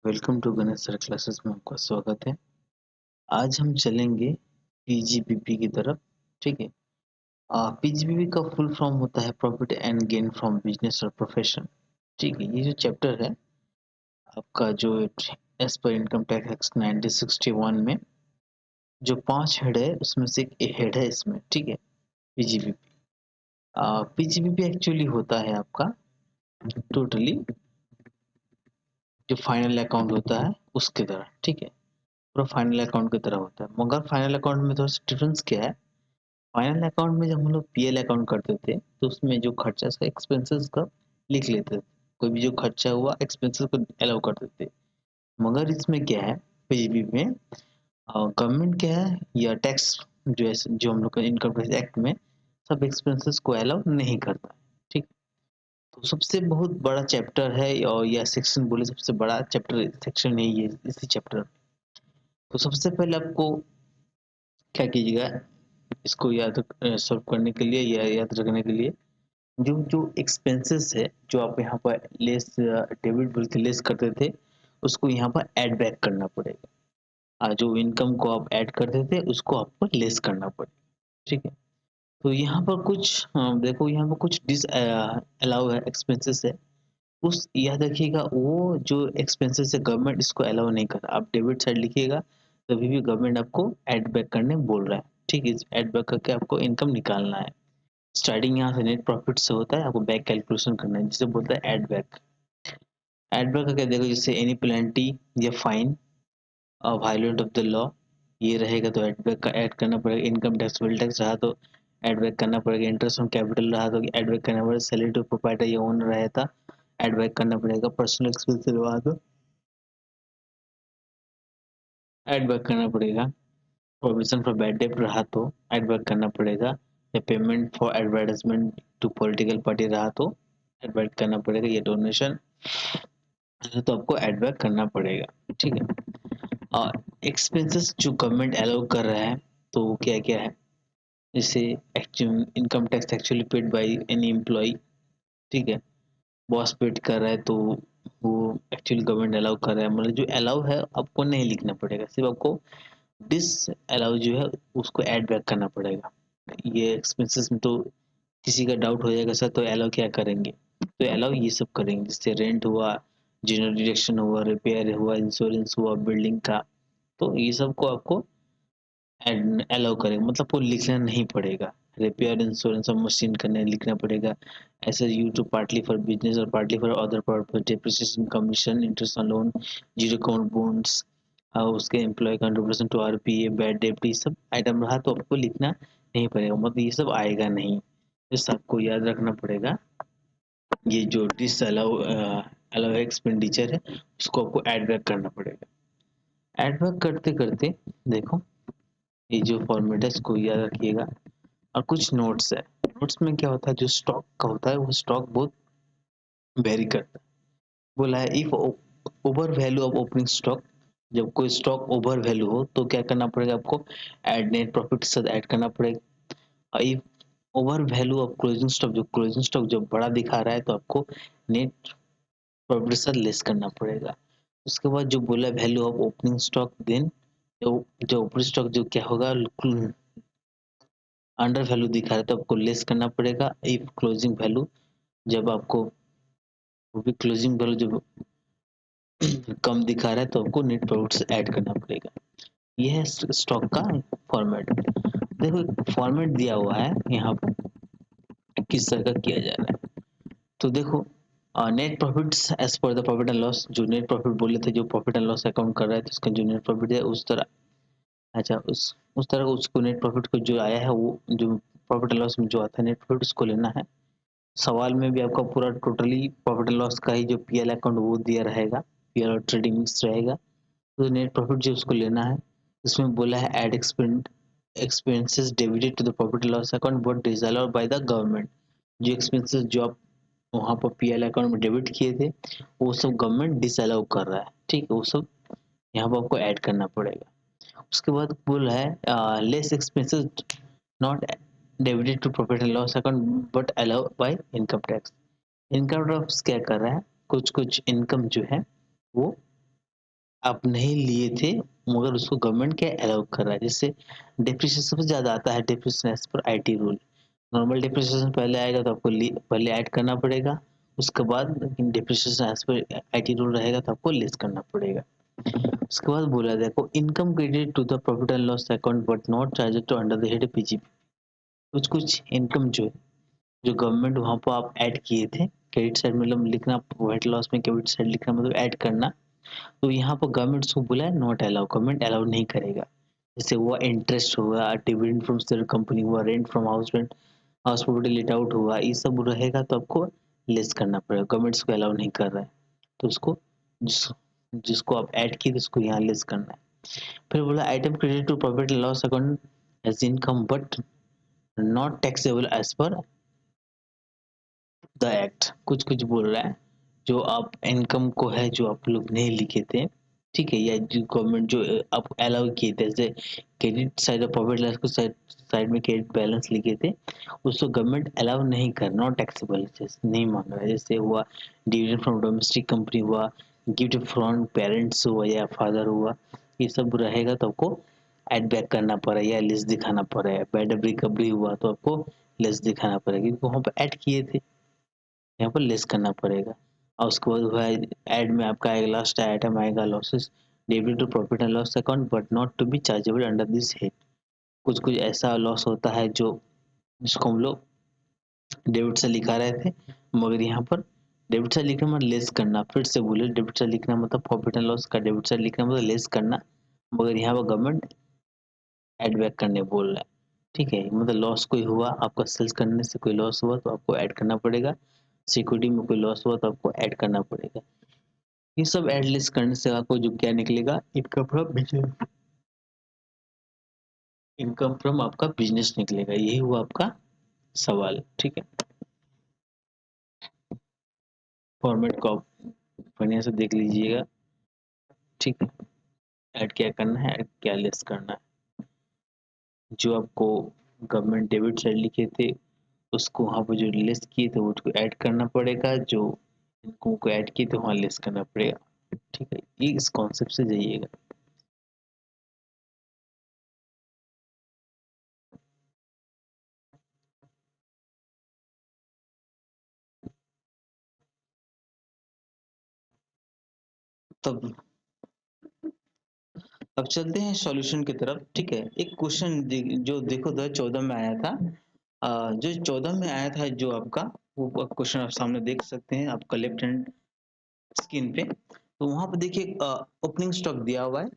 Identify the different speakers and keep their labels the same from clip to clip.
Speaker 1: Welcome to Ganesh sir classes में आपका स्वागत है। आज हम चलेंगे पीजीपीपी की तरफ। ठीक है। पीजीपीपी का फुल फॉर्म होता है profit and gain from business और प्रोफेशन। ठीक है। ये जो चैप्टर है आपका जो as per income tax act 1961 में जो 5 हेड है उसमें से एक हेड है इसमें। ठीक है। पीजीपीपी पीजीपीपी एक्चुअली होता है आपका टोटली जो फाइनल अकाउंट होता है उसके तरह। ठीक है। पूरा फाइनल अकाउंट की तरह होता है, मगर फाइनल अकाउंट में थोड़ा सा डिफरेंस क्या है। फाइनल अकाउंट में जब हम लोग पीएल अकाउंट करते थे तो उसमें जो खर्चा था एक्सपेंसेस का लिख लेते थे। कोई भी जो खर्चा हुआ एक्सपेंसेस को अलाउ करते थे। मगर इसमें क्या है, पीजीबी में गवर्नमेंट क्या है या टैक्स जो हम लोग का इनकम टैक्स एक्ट में सब एक्सपेंसेस को अलाउ नहीं करता। ठीक। तो सबसे बहुत बड़ा चैप्टर है और या सेक्शन बोले सबसे बड़ा चैप्टर सेक्शन यही है इसी चैप्टर। तो सबसे पहले आपको क्या कीजिएगा, इसको याद सॉल्व करने के लिए या याद रखने के लिए जो जो एक्सपेंसेस है जो आप यहाँ पर लेस डेबिट बोल के लेस करते थे उसको यहाँ पर ऐड बैक करना पड़ेगा। जो इनकम को आप ऐड करते थे उसको आपको लेस करना पड़ेगा। ठीक है। तो यहाँ पर कुछ देखो यहाँ पर कुछ डिस अलाउ है एक्सपेंसेस है। उस याद रखिएगा वो जो एक्सपेंसेस है गवर्नमेंट इसको अलाउ नहीं कर रहा। आप डेबिट साइड लिखिएगा तभी भी गवर्नमेंट आपको ऐड बैक करने बोल रहा है। ठीक है। ऐड बैक करके आपको इनकम निकालना है। स्टार्टिंग यहाँ से नेट प्रॉफिट से होता है, आपको बैक कैलकुलेशन करना है जिसे बोलता है ऐड बैक। ऐड बैक का क्या देखो, जैसे एनी पेनल्टी या fine violent of the law ये रहेगा तो ऐड बैक का ऐड करना पड़ेगा। इनकम टैक्स वेल टैक्स रहा तो ऐड बैक करना पड़ेगा। इंटरेस्ट ऑन कैपिटल रहा तो ऐड बैक करना पड़ेगा। सैलरी टू प्रोप्राइटर या ओनर रहा था ऐड बैक करना पड़ेगा। पर्सनल एक्सपेंस रहा तो ऐड बैक करना पड़ेगा। प्रोविजन फॉर बैड डेट रहा तो ऐड बैक करना पड़ेगा। या payment for advertisement to political party रहा तो ऐड बैक करना पड़ेगा। ये डोनेशन तो आपको ऐड बैक करना पड़ेगा। ठीक है। और एक्सपेंसेस जो गवर्नमेंट अलाउ कर रहा है तो वो क्या क्या है, जैसे actual income tax actually paid by any employee. ठीक है। बॉस पेड कर रहा है तो वो एक्चुअली गवर्नमेंट अलाउ कर रहा है, मतलब जो अलाउ है आपको नहीं लिखना पड़ेगा, सिर्फ आपको डिस अलाउ जो है उसको ऐड बैक करना पड़ेगा। ये एक्सपेंसेस में तो किसी का डाउट हो जाएगा सर तो अलाउ क्या करेंगे, तो अलाउ ये सब करेंगे जैसे रेंट हुआ, जनरल डिडक्शन हुआ, रिपेयर हुआ, इंश्योरेंस हुआ बिल्डिंग का। तो ये सब को आपको अलाउ करेगा, मतलब वो लिखना नहीं पड़ेगा। रिपेयर इंश्योरेंस और मशीन करने लिखना पड़ेगा। ऐसे यू टू पार्टली फॉर बिजनेस और partly for other purpose depreciation commission interest on loan zero account bonus उसके employ contribution to RPA bad डेप्ट ये सब आइटम रहा तो आपको लिखना नहीं पड़ेगा, मतलब ये सब आएगा नहीं। इस आपको याद रखना पड़ेगा। ये जो डिस अलाउ अलाउ एक्सपेंडिचर है उसको आपको ऐड बैक करना पड़ेगा। ऐड बैक करते करते देखो ये जो फॉर्मेट है इसको याद रखिएगा। और कुछ नोट्स है। नोट्स में क्या होता है, जो स्टॉक का होता है वो स्टॉक बहुत वेरी करता है। बोला है if over value of opening stock, जब कोई स्टॉक ओवर वैल्यू हो तो क्या करना पड़ेगा आपको, ऐड नेट प्रॉफिट के साथ ऐड करना पड़ेगा। और if over value of closing stock, जो क्लोजिंग स्टॉक जो बड़ा दिखा रहा है तो आपको नेट प्रॉफिट के साथ लेस करना पड़ेगा। उसके बाद जो बोला value of opening stock, then जो ओपनिंग स्टॉक जो क्या होगा अंडर वैल्यू दिखा रहा है तो आपको लेस करना पड़ेगा। इफ क्लोजिंग वैल्यू जब आपको वो भी क्लोजिंग वैल्यू जब कम दिखा रहा है तो आपको नेट प्रॉफिट से ऐड करना पड़ेगा। ये है स्टॉक का फॉर्मेट। देखो फॉर्मेट दिया हुआ है यहाँ पर किस तरह का किया जा रहा है। तो देखो net profits as per the profit and loss, जो नेट प्रॉफिट बोले थे जो प्रॉफिट एंड लॉस अकाउंट कर रहा है तो उसका जो नेट प्रॉफिट है उस तरह, अच्छा उस तरह उसको नेट प्रॉफिट को जो आया है वो जो प्रॉफिट एंड लॉस में जो आता है नेट प्रॉफिट उसको लेना है। सवाल में भी आपका पूरा टोटली प्रॉफिट एंड लॉस का ही जो पीएल अकाउंट वो दिया रहेगा, पीएल और ट्रेडिंग मिक्स रहेगा। तो नेट प्रॉफिट जो उसको लेना है, इसमें बोला है add expenses debited to the profit and loss account but disallowed by the government. जो एक्सपेंसेस जो आप वहाँ पर पीएल अकाउंट में डेबिट किए थे वो सब गवर्नमेंट डिसअलाउ कर रहा है। ठीक है। वो सब यहाँ पर आपको ऐड करना पड़ेगा। उसके बाद बोला है less expenses not debited to profit and loss account but allow by income tax. Income tax क्या कर रहा है, कुछ कुछ इनकम जो है वो आप नहीं लिए थे मगर उसको गवर्नमेंट क्या अलाउ कर रहा है। जैसे डिप्रिसिएशन सबसे ज्यादा आता है depreciation as per IT rule. Normal depreciation पहले आएगा तो आपको पहले ऐड करना पड़ेगा, उसके बाद depreciation as per IT rule रहेगा तो आपको लेस करना पड़ेगा। उसके बाद बोला देखो income credit to the profit and loss account but not charged to under the head PGP. कुछ कुछ इनकम जो है जो गवर्नमेंट वहां पर आप ऐड किए थे क्रेडिट साइड मतलब लिखना, प्रॉफिट लॉस में क्रेडिट साइड लिखना मतलब ऐड करना, तो यहाँ पर गवर्नमेंट उसको बोला है नॉट अलाउ, गवर्नमेंट अलाउ नहीं करेगा। जैसे हुआ इंटरेस्ट हुआ, डिविडेंड फ्रॉम शेयर कंपनी हुआ, rent from house rent, house property let out हुआ, ये सब रहेगा तो आपको लेस करना पड़ेगा। गवर्नमेंट इसको अलाउ नहीं कर रहा है तो उसको जिस जिसको आप ऐड किए उसको यहाँ लेस करना है। फिर बोला item credit to profit loss account as income but not taxable as per the act. कुछ कुछ बोल रहा है जो आप इनकम को है जो आप लोग नहीं लिखे थे, ठीक है, या जो गवर्नमेंट जो आप अलाउ किए थे, जैसे क्रेडिट साइड और प्रॉफिट लॉस को साइड साइड में क्रेडिट बैलेंस लिखे थे, उसको गवर्नमेंट अलाउ नहीं कर, नॉट टैक्सेबल नहीं मांग रहा है। जैसे हुआ डिविडेंड फ्रॉम डोमेस्टिक कंपनी हुआ, गिफ्ट फ्रॉम पेरेंट्स हुआ या फादर हुआ, ये सब रहेगा तो आपको एड बैक करना पड़ेगा या लिस्ट दिखाना पड़ेगा। बैड रिकवरी हुआ तो आपको लिस्ट दिखाना पड़ेगा क्योंकि वहाँ पर ऐड किए थे, यहाँ पर लेस करना पड़ेगा। और उसके बाद हुआ ऐड में आपका आएगा लास्ट आइटम आएगा losses debit to profit and loss account but not to be chargeable under this head. कुछ कुछ ऐसा लॉस होता है जो जिसको हम लोग डेबिट से लिखा रहे थे मगर यहाँ पर डेबिट से लिखना मतलब लेस करना। फिर से बोले डेबिट से लिखना मतलब प्रॉफिट एंड लॉस का डेबिट से लिखना मतलब लेस करना, मगर यहाँ पर गवर्नमेंट ऐड बैक करने बोल रहा है। ठीक है, मतलब लॉस कोई हुआ आपका सेल्स करने से कोई लॉस हुआ तो आपको ऐड करना पड़ेगा, सिक्योरिटी में कोई लॉस हुआ तो आपको ऐड करना पड़ेगा। ये सब ऐड लिस्ट करने से आपको जो क्या निकलेगा, income from business, income from आपका बिजनेस निकलेगा। यही हुआ आपका सवाल। ठीक है, फॉर्मेट को आप बढ़िया से देख लीजिएगा। ठीक है, ऐड क्या करना है, ऐड क्या लिस्ट करना है। जो आपको गवर्नमेंट डेबिट साइड लिखे थे उसको वहाँ पर जो लिस्ट किए थे उसको ऐड करना पड़ेगा, जो इनको को ऐड किए थे वहाँ लिस्ट करना पड़ेगा। ठीक है, ये इस कॉन्सेप्ट से जाइएगा। तब अब चलते हैं सॉल्यूशन की तरफ। ठीक है, एक क्वेश्चन जो देखो 2014 में आया था, जो 14 में आया था जो आपका वो क्वेश्चन आप सामने देख सकते हैं आपका लेफ्ट हैंड स्क्रीन पे। तो वहां पर देखिए ओपनिंग स्टॉक दिया हुआ है,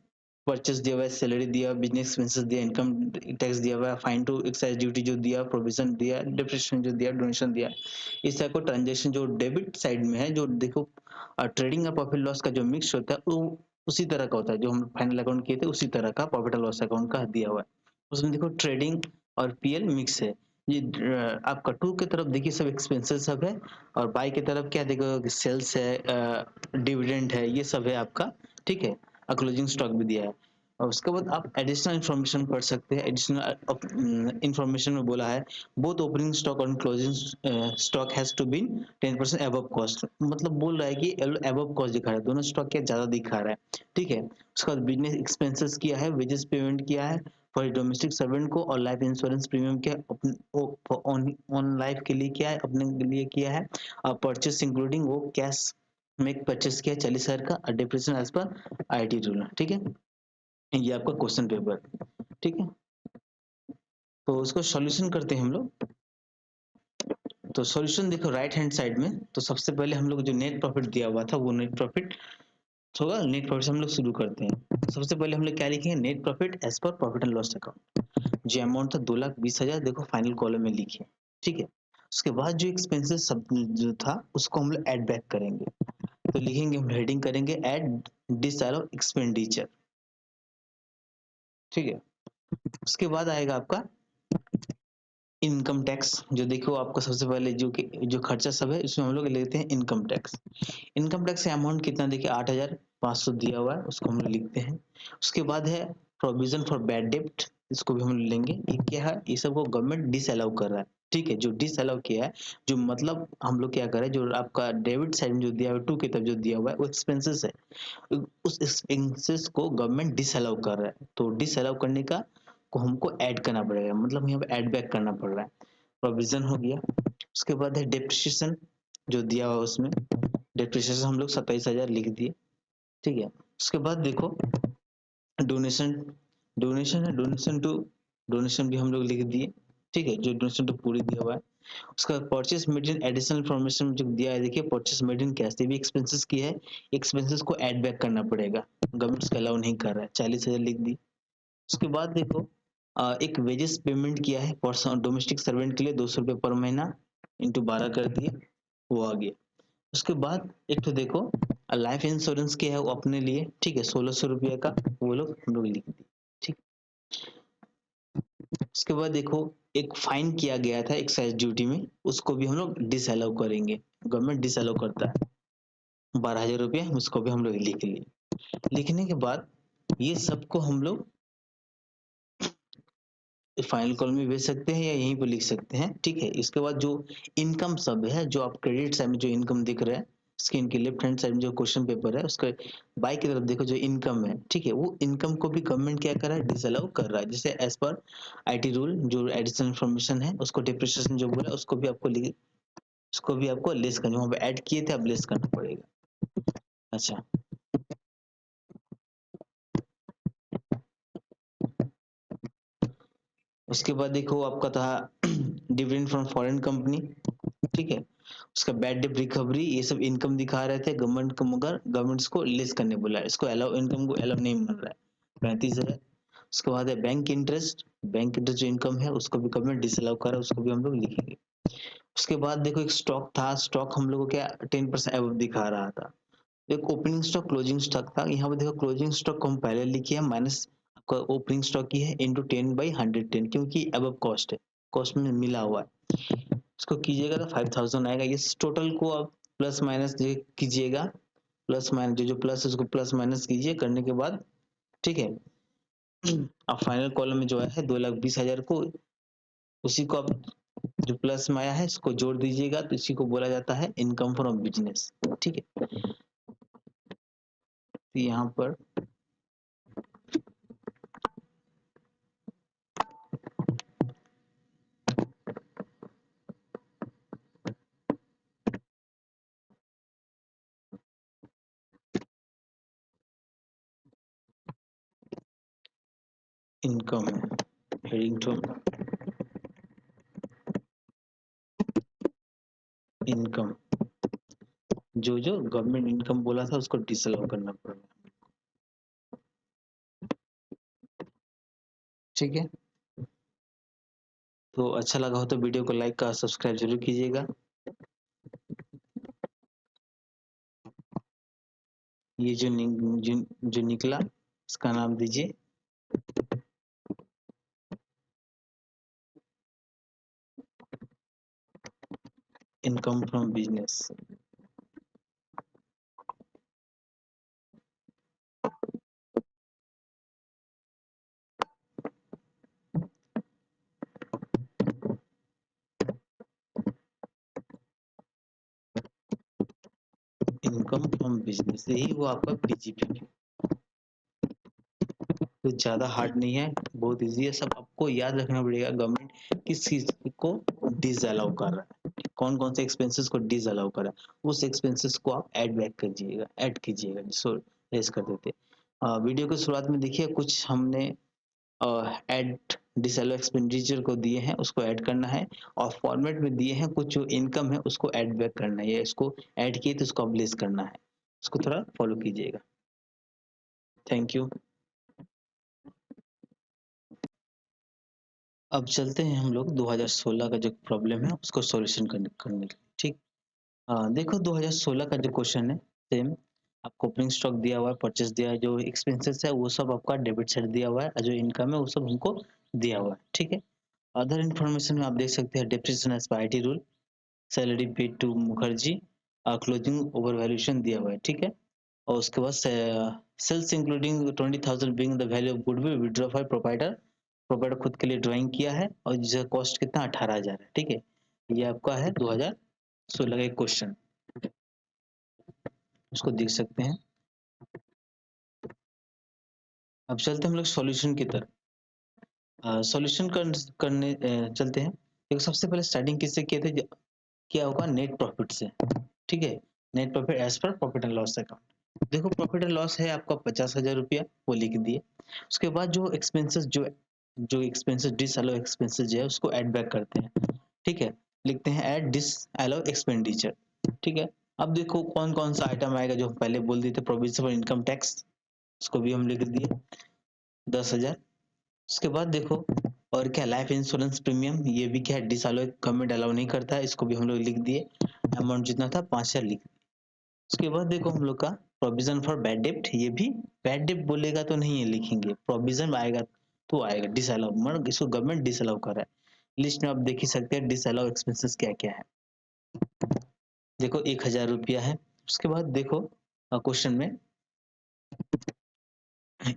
Speaker 1: परचेस दिया हुआ है, सैलरी दिया, बिजनेस एक्सपेंसेस दिया, इनकम टैक्स दिया हुआ है, फाइन टू एक्साइज ड्यूटी जो दिया, प्रोविजन दिया, डिप्रेशन जो दिया, डोनेशन दिया। इस तरह को ट्रांजेक्शन जो डेबिट साइड में है, जो देखो ट्रेडिंग और प्रॉफिट लॉस का जो मिक्स होता है वो उसी तरह का होता है, जो हम फाइनल अकाउंट किए थे उसी तरह का प्रॉफिट और लॉस अकाउंट का दिया हुआ है। उसमें देखो ट्रेडिंग और पीएल मिक्स है। ये आपका टू की तरफ देखिए सब एक्सपेंसेस सब है, और बाई की तरफ क्या देखो सेल्स है, डिविडेंड है, ये सब है आपका। ठीक है, क्लोजिंग स्टॉक भी दिया है। और उसके बाद आप एडिशनल इंफॉर्मेशन पढ़ सकते हैं। एडिशनल इंफॉर्मेशन में बोला है बोथ ओपनिंग स्टॉक और closing stock has to be 10% above cost, मतलब बोल रहा है कि अबव कॉस्ट दिखा रहा है, दोनों स्टॉक क्या ज्यादा दिखा रहा है। ठीक है, उसके बाद बिजनेस एक्सपेंसेस किया है, वेजेस पेमेंट किया है फॉर डोमेस्टिक सर्वेंट को, और लाइफ इंश्योरेंस प्रीमियम क्या ऑन लाइफ के लिए क्या है, अपने के लिए किया है। और परचेस इंक्लूडिंग वो कैश में परचेस किया 40,000 का, और depreciation as per IT rule. ठीक है, ये आपका क्वेश्चन पेपर। ठीक है, तो उसको सॉल्यूशन करते हैं हम लोग। तो सॉल्यूशन देखो राइट हैंड साइड में, तो सबसे पहले हम लोग जो नेट प्रॉफिट दिया हुआ था वो नेट प्रॉफिट होगा। नेट प्रॉफिट से हम लोग शुरू करते हैं। सबसे पहले हम लोग क्या लिखेंगे, net profit as per profit and loss account. जो अमाउंट था 2,20,000, देखो फाइनल कॉलम में लिखे। ठीक है, उसके बाद जो एक्सपेंसेस सब जो था उसको हम लोग ऐड बैक करेंगे। तो लिखेंगे, हम हेडिंग करेंगे ऐड डिसअलाउ एक्सपेंडिचर। ठीक है, उसके बाद आएगा आपका इनकम टैक्स। जो देखो आपका सबसे पहले जो खर्चा सब है इसमें हम लोग लेते हैं इनकम टैक्स। इनकम टैक्स का अमाउंट कितना देखिए 8,500 दिया हुआ है, उसको हम लोग लिखते हैं। उसके बाद है प्रोविजन फॉर बैड डेब्ट, इसको भी हम लेंगे। ये क्या है, ये सबको गवर्नमेंट डिसअलाउ कर रहा है। ठीक है, जो डिसअलाउ किया है, जो मतलब हम लोग क्या करें, जो आपका डेबिट साइड में जो दिया हुआ है, टू की तरफ जो दिया हुआ है वो एक्सपेंसेस है, उस एक्सपेंसेस को गवर्नमेंट डिसअलाउ कर रहा है, तो डिसअलाउ करने का को हमको ऐड करना पड़ेगा, मतलब यहाँ पे ऐड बैक करना पड़ रहा है। प्रोविजन हो गया। उसके बाद है डेप्रिसिएशन, जो दिया हुआ है उसमें डेप्रिसिएशन हम लोग 27,000 लिख दिए। ठीक है, उसके बाद देखो डोनेशन, डोनेशन है, डोनेशन भी हम लोग लिख दिए। ठीक है, जो डोनेशन तो पूरी दिया हुआ है। उसका purchase made in additional information जो दिया है, देखिए परचेस मेड इन कैश भी एक्सपेंसेस की है, एक्सपेंसेस को ऐड बैक करना पड़ेगा, गवर्नमेंट उसको अलाउ नहीं कर रहा है, 40,000 लिख दी। उसके बाद देखो एक वेजेस पेमेंट किया है डोमेस्टिक सर्वेंट के लिए 200 रुपये पर महीना इंटू 12 कर दिए, वो आ गया। उसके बाद एक तो देखो लाइफ इंश्योरेंस किया है वो अपने लिए, ठीक है, 1600 रुपये का, वो लोग हम लोग लिख दिए। ठीक, उसके बाद देखो एक फाइन किया गया था एक्साइज ड्यूटी में, उसको भी हम लोग डिसअलाउ करेंगे, गवर्नमेंट डिसअलाउ करता है, 12,000 रुपये, उसको भी हम लोग लिख लिए। लिखने के बाद ये सबको हम लोग फाइनल कॉलम में भेज सकते हैं या यहीं पर लिख सकते हैं। ठीक है, इसके बाद जो इनकम सब है, जो आप क्रेडिट साइड में जो इनकम दिख रहा है, स्क्रीन के लेफ्ट हैंड साइड में जो क्वेश्चन पेपर है उसके बाई की तरफ देखो जो इनकम है, ठीक है, वो इनकम को भी गवर्नमेंट क्या कर रहा है, डिसअलाउ कर रहा है। जैसे एज पर आईटी रूल जो एडिशनल इन्फॉर्मेशन है उसको डिप्रिसिएशन जो बोला उसको भी आपको उसको भी आपको लेस करना, वहां पे ऐड किए थे, अब लेस करना पड़ेगा। अच्छा, उसके बाद देखो आपका था डिविडेंड फ्रॉम फॉरेन कंपनी। ठीक है, उसका बैड डेट रिकवरी, ये सब इनकम दिखा रहे थे गवर्नमेंट को, मगर गवर्नमेंट इसको लेस करने बोला है, इसको अलाउ, इनकम को अलाउ नहीं मान रहा है, 35,000। उसके बाद है बैंक इंटरेस्ट, बैंक इंटरेस्ट जो इनकम है उसको भी गवर्नमेंट डिसअलाउ कर रहा है, उसको भी हम लोग लिखेंगे। उसके बाद देखो एक स्टॉक था, स्टॉक हम लोग को क्या 10% एबव दिखा रहा था। एक ओपनिंग स्टॉक क्लोजिंग स्टॉक था, यहाँ पे देखो क्लोजिंग स्टॉक को हम पहले लिखे हैं माइनस आपका ओपनिंग स्टॉक की है इंटू 10/110, क्योंकि अबव कॉस्ट है, कॉस्ट में मिला हुआ है, इसको कीजिएगा तो 5,000 आएगा। इस टोटल को आप प्लस माइनस कीजिएगा, प्लस माइनस जो जो प्लस है उसको प्लस माइनस कीजिए, करने के बाद ठीक है अब फाइनल कॉलम में जो है 2,20,000 को, उसी को आप जो प्लस में आया है इसको जोड़ दीजिएगा, तो इसी को बोला जाता है इनकम फ्रॉम बिजनेस। ठीक है, तो यहाँ पर इनकम है, हेडिंग टू इनकम, जो जो गवर्नमेंट इनकम बोला था उसको डिसअलाउ करना पड़ेगा। ठीक है, तो अच्छा लगा हो तो वीडियो को लाइक का सब्सक्राइब जरूर कीजिएगा। ये जो निकला इसका नाम दीजिए income from business. Income from business, यही वो आपका पीजीपी, तो ज्यादा हार्ड नहीं है, बहुत इजी है, सब आपको याद रखना पड़ेगा गवर्नमेंट किस चीज को डिसअलाउ कर रहा है, कौन कौन से एक्सपेंसेस को डिसअलाउ कर रहा है, उस एक्सपेंसेस को आप ऐड बैक कीजिएगा, ऐड कीजिएगा, जिसको रेस कर देते। वीडियो की शुरुआत में देखिए कुछ हमने ऐड डिसअलाउ एक्सपेंडिचर को दिए हैं, उसको ऐड करना है, और फॉर्मेट में दिए हैं कुछ जो इनकम है उसको ऐड बैक करना है, या इसको ऐड किए तो उसको अब लेस करना है, उसको थोड़ा फॉलो कीजिएगा। Thank you. अब चलते हैं हम लोग 2016 का जो प्रॉब्लम है उसको सॉल्यूशन करने के लिए। ठीक, देखो 2016 का जो क्वेश्चन है सेम, आपको ओपनिंग स्टॉक दिया हुआ है, परचेस दिया है, जो एक्सपेंसेस है वो सब आपका डेबिट साइड दिया हुआ है, और जो इनकम है वो सब हमको दिया हुआ है। ठीक है, अदर इन्फॉर्मेशन में आप देख सकते हैं depreciation as per IT rule, salary paid to Mukherjee, closing over valuation दिया हुआ है। ठीक है, और उसके बाद sales including 20,000 being the value of goodwill withdraw for proprietor proprietor खुद के लिए ड्राइंग किया है और जिसका कॉस्ट कितना 18,000 है। ठीक है, ये आपका है 2016 का एक क्वेश्चन, उसको देख सकते हैं। अब चलते हैं हम लोग सॉल्यूशन की तरफ। सॉल्यूशन करने चलते हैं। देखो सबसे पहले स्टार्टिंग किससे किए थे, क्या होगा नेट प्रॉफिट से। ठीक है, net profit as per profit and loss account. देखो प्रॉफिट एंड लॉस है आपका 50,000 रुपया, वो लिख दिए। उसके बाद जो एक्सपेंसेस जो एक्सपेंसेस डिसअलाउ एक्सपेंसेस जो है उसको ऐड बैक करते हैं। ठीक है, लिखते हैं ऐड डिसअलाउ एक्सपेंडिचर। ठीक है, अब देखो कौन कौन सा आइटम आएगा, जो हम पहले बोल दिए थे प्रोविजन फॉर इनकम टैक्स, उसको भी हम लिख दिए 10,000। उसके बाद देखो और क्या, लाइफ इंश्योरेंस प्रीमियम, ये भी क्या है डिसअलाउ, गवर्नमेंट अलाउ नहीं करता है, इसको भी हम लोग लिख दिए। अमाउंट जितना था 5,000 लिख दिए। उसके बाद देखो हम लोग का प्रोविजन फॉर बैड डेप्ट, ये भी बैड डेप्ट बोलेगा तो नहीं है लिखेंगे, प्रोविजन आएगा तो आएगा डिसअलाउ, मतलब इसको गवर्नमेंट डिसअलाउ कर रहा है। लिस्ट में आप देख ही सकते हैं डिसअलाउ एक्सपेंसेस क्या क्या है। देखो 1,000 रुपया है। उसके बाद देखो क्वेश्चन में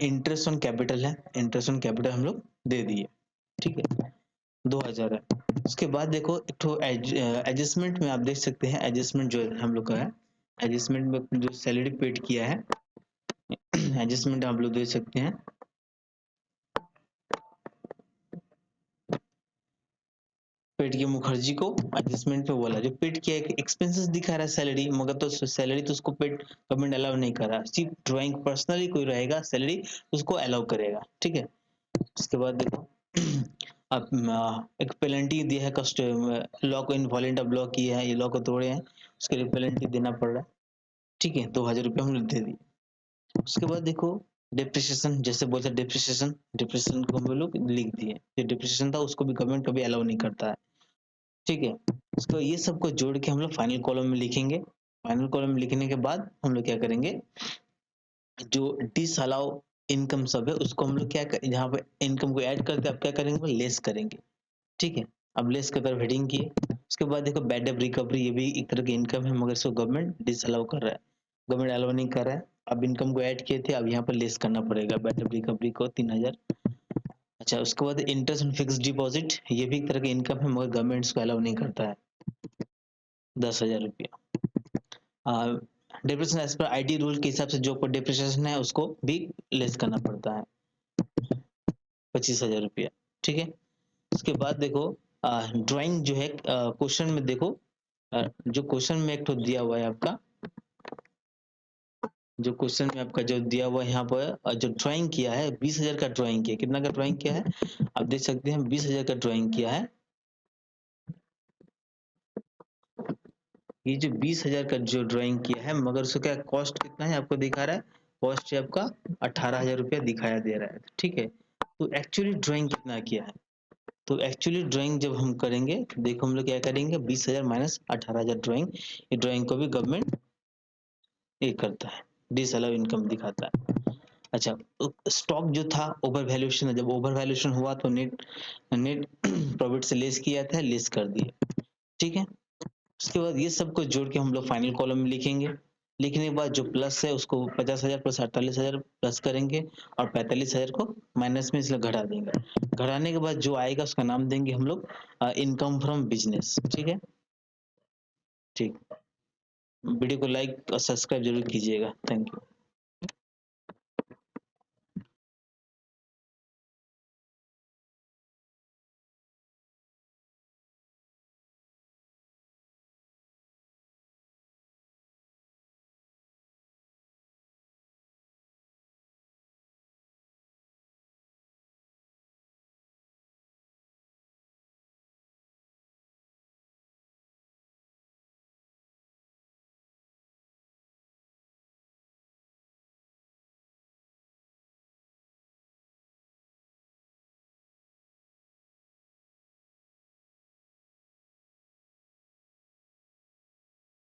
Speaker 1: इंटरेस्ट ऑन कैपिटल है, इंटरेस्ट ऑन कैपिटल हम लोग दे दिए। ठीक है, 2,000 है। उसके बाद देखो एक तो एडजस्टमेंट में आप देख सकते हैं, एडजस्टमेंट जो हम लोग का है, एडजस्टमेंट में जो सैलरी पेड किया है एडजस्टमेंट आप लोग देख सकते हैं। पेड किया मुखर्जी को, एडजस्टमेंट पे बोला जो पेड किया एक्सपेंसेस दिखा रहा है सैलरी, मगर तो सैलरी तो उसको पेड गवर्नमेंट अलाउ नहीं कर रहा, सिर्फ ड्राइंग पर्सनली कोई रहेगा सैलरी उसको अलाउ करेगा। ठीक है, उसके बाद देखो अब एक पेनल्टी दिया है, कस्ट लॉ को इनवॉलेंट अब लॉ किया है, ये लॉ को तोड़े हैं, उसके लिए पेनल्टी देना पड़ रहा है। ठीक है, 2,000 रुपये हम लोग दे दिए। उसके बाद देखो डिप्रिसिएशन, जैसे बोलते डिप्रिसिएशन, डिप्रिसिएशन को हम लोग लिख दिए, जो डिप्रिसिएशन था उसको भी गवर्नमेंट कभी अलाउ नहीं करता है। ठीक है, उसको ये सबको जोड़ के हम लोग फाइनल कॉलम में लिखेंगे। फाइनल कॉलम में लिखने के बाद हम लोग क्या करेंगे, जो डिसअलाउ इनकम सब है उसको हम लोग क्या जहाँ पे इनकम को ऐड करके अब क्या करेंगे, लेस करेंगे। ठीक है, अब लेस की तरफ हेडिंग किए। उसके बाद देखो बैड डेट रिकवरी, ये भी एक तरह की इनकम है, मगर इसको गवर्नमेंट डिसअलाउ कर रहा है, गवर्नमेंट अलाउ नहीं कर रहा है। अब इनकम को ऐड किए थे, अब यहाँ पर लेस करना पड़ेगा बैड डेट रिकवरी को 3,000। अच्छा, उसके बाद इंटरेस्ट ऑन फिक्स डिपॉजिट, ये भी एक तरह की इनकम है, मगर गवर्नमेंट इसको अलाउ नहीं करता है, 10,000 रुपया। Depreciation as per IT rule के हिसाब से जो डिप्रेशन है उसको भी लेस करना पड़ता है, 25,000 रुपया। ठीक है, उसके बाद देखो ड्राइंग जो है क्वेश्चन में देखो, जो क्वेश्चन में एक तो दिया हुआ है आपका, जो क्वेश्चन में आपका जो दिया हुआ है यहाँ पर जो ड्राइंग किया है 20,000 का ड्राइंग किया, कितना का ड्राइंग किया है आप देख सकते हैं, 20,000 का ड्राइंग किया है। ये जो 20,000 का जो ड्राइंग किया है, मगर उसका क्या कॉस्ट कितना है आपको दिखा रहा है, कॉस्ट है आपका 18,000 रुपया दिखाया दे रहा है। ठीक है, तो एक्चुअली ड्राइंग कितना किया है, तो एक्चुअली ड्राइंग जब हम करेंगे तो देखो हम लोग क्या करेंगे, 20,000 माइनस 18,000 ड्राइंग, ये ड्राइंग को भी गवर्नमेंट ये करता है, डिसअलाउ इनकम दिखाता है। अच्छा, तो स्टॉक जो था ओवर वैल्यूएशन है, जब ओवर वैल्यूएशन हुआ तो नेट नेट प्रॉफिट से लेस किया था, लेस कर दिया। ठीक है, उसके बाद ये सबको जोड़ के हम लोग फाइनल कॉलम में लिखेंगे। लिखने के बाद जो प्लस है उसको 50,000 प्लस 48,000 प्लस करेंगे, और 45,000 को माइनस में इसलिए घटा देंगे। घटाने के बाद जो आएगा उसका नाम देंगे हम लोग इनकम फ्रॉम बिजनेस। ठीक है, ठीक, वीडियो को लाइक और सब्सक्राइब जरूर कीजिएगा। Thank you.